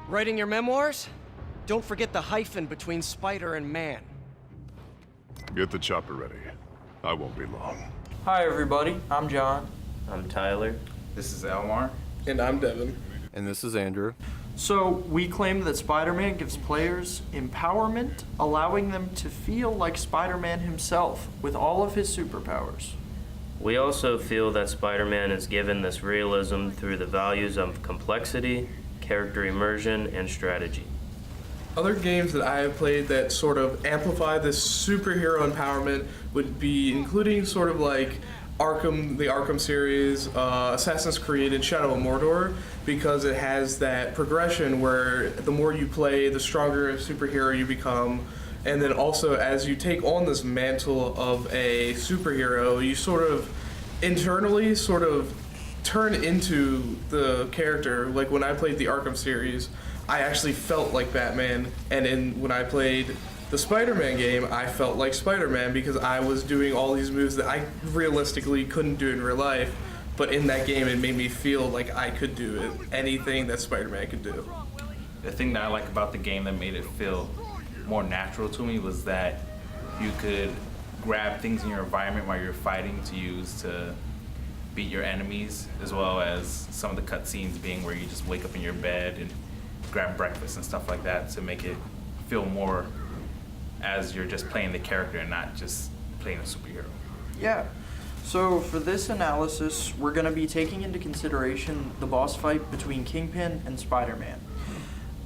Writing your memoirs? Don't forget the hyphen between spider and man. Get the chopper ready. I won't be long. Hi everybody, I'm John. I'm Tyler. This is Elmar. And I'm Devin. And this is Andrew. So we claim that Spider-Man gives players empowerment, allowing them to feel like Spider-Man himself with all of his superpowers. We also feel that Spider-Man is given this realism through the values of complexity, character immersion, and strategy. Other games that I have played that sort of amplify this superhero empowerment would be including sort of like Arkham, the Arkham series, Assassin's Creed, and Shadow of Mordor, because it has that progression where the more you play, the stronger a superhero you become. And then also, as you take on this mantle of a superhero, you sort of internally sort of turn into the character. Like when I played the Arkham series, I actually felt like Batman, and when I played the Spider-Man game, I felt like Spider-Man because I was doing all these moves that I realistically couldn't do in real life, but in that game it made me feel like I could do it, anything that Spider-Man could do. The thing that I like about the game that made it feel more natural to me was that you could grab things in your environment while you're fighting to use to beat your enemies, as well as some of the cutscenes being where you just wake up in your bed and grab breakfast and stuff like that to make it feel more as you're just playing the character and not just playing a superhero. Yeah. So for this analysis, we're going to be taking into consideration the boss fight between Kingpin and Spider-Man.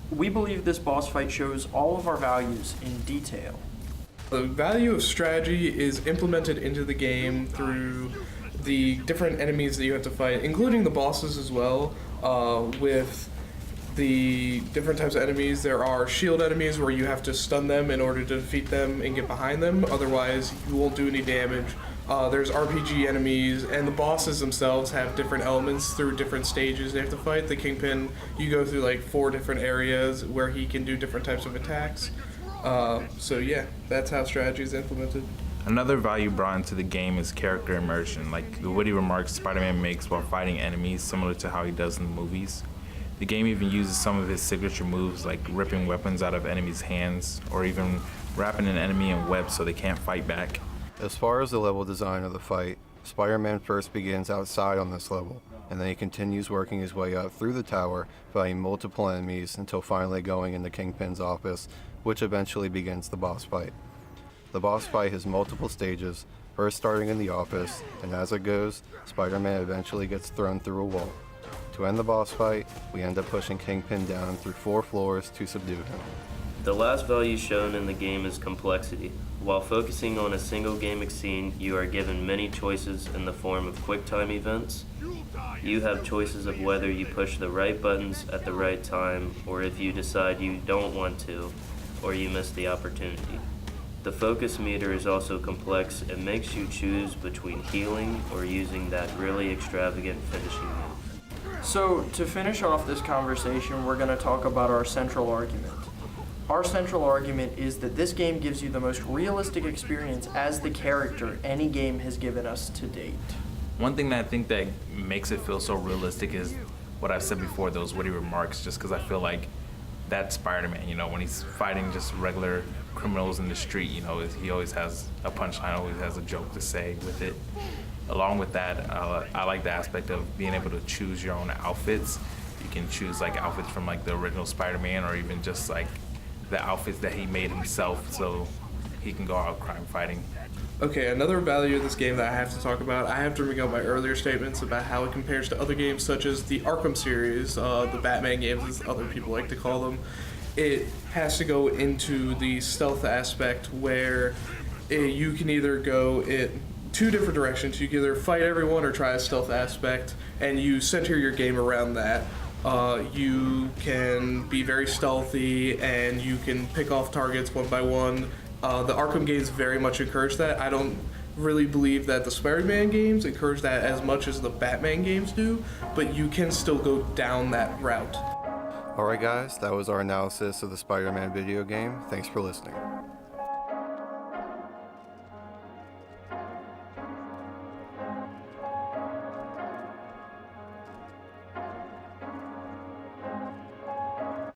We believe this boss fight shows all of our values in detail. The value of strategy is implemented into the game through the different enemies that you have to fight, including the bosses as well, with the different types of enemies. There are shield enemies where you have to stun them in order to defeat them and get behind them, otherwise you won't do any damage. There's RPG enemies, and the bosses themselves have different elements through different stages they have to fight. The Kingpin, you go through like 4 different areas where he can do different types of attacks. So yeah, that's how strategy is implemented. Another value brought into the game is character immersion, like the witty remarks Spider-Man makes while fighting enemies, similar to how he does in the movies. The game even uses some of his signature moves, like ripping weapons out of enemies' hands, or even wrapping an enemy in webs so they can't fight back. As far as the level design of the fight, Spider-Man first begins outside on this level, and then he continues working his way up through the tower, fighting multiple enemies until finally going into Kingpin's office, which eventually begins the boss fight. The boss fight has multiple stages, first starting in the office, and as it goes, Spider-Man eventually gets thrown through a wall. To end the boss fight, we end up pushing Kingpin down through 4 floors to subdue him. The last value shown in the game is complexity. While focusing on a single gaming scene, you are given many choices in the form of quick-time events. You have choices of whether you push the right buttons at the right time, or if you decide you don't want to, or you miss the opportunity. The focus meter is also complex and makes you choose between healing or using that really extravagant finishing move. So to finish off this conversation, we're going to talk about our central argument. Our central argument is that this game gives you the most realistic experience as the character any game has given us to date. One thing that I think that makes it feel so realistic is what I've said before, those witty remarks, just because I feel like that's Spider-Man, you know, when he's fighting just regular criminals in the street, you know, he always has a punchline, always has a joke to say with it. Along with that, I like the aspect of being able to choose your own outfits. You can choose like outfits from like the original Spider-Man, or even just like the outfits that he made himself so he can go out crime fighting. Okay, another value of this game that I have to talk about, I have to bring up my earlier statements about how it compares to other games such as the Arkham series, the Batman games as other people like to call them. It has to go into the stealth aspect where you can either go in 2 different directions. You can either fight everyone or try a stealth aspect, and you center your game around that. You can be very stealthy, and you can pick off targets one by one. The Arkham games very much encourage that. I don't really believe that the Spider-Man games encourage that as much as the Batman games do, but you can still go down that route. Alright guys, that was our analysis of the Spider-Man video game. Thanks for listening.